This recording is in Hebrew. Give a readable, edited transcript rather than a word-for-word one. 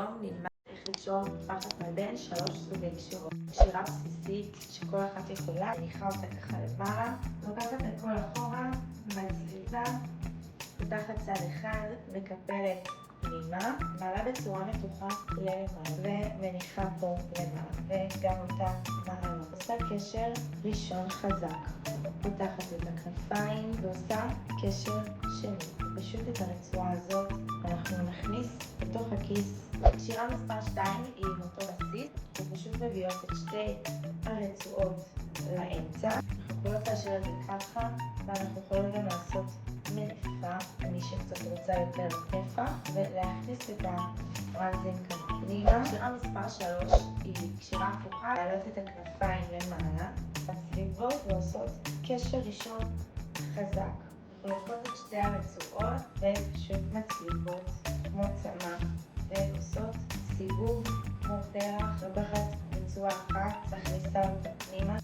היום נלמד איך לקשור תפחת בין 3 סוגי קשירות. קשירה בסיסית שכל אחת יכולה, מניחה אותה ככה למעלה, לוקחת הכל אחורה, מצליבה, פותחת צד אחד, מקפלת פנימה, מעלה בצורה מתוחה למעלה, ומניחה פה למעלה, וגם אותה מעלה. עושה קשר ראשון חזק, פותחת את הכנפיים ועושה קשר שני. פשוט את הרצועה הזאת אנחנו נכניס לתוך הכיס. קשירה מספר 2 היא עם אותו בסיס, ופשוט מביאות את שתי הרצועות לאמצע. אנחנו יכולות להשאיר את זה ככה, ואנחנו יכולים גם לעשות מניפה, למי שקצת רוצה יותר נפח, ולהכניס את הפרנזים כאן פנימה. קשירה מספר 3 היא קשירה הפוכה, להעלות את הכנפיים למעלה, מצליבות ועושות קשר ראשון חזק. לוקחות את שתי הרצועות ופשוט מצליבות כמו צמח ועושות סיבוב כמו פרח, לוקחת רצועה אחת, מכניסה אותה פנימה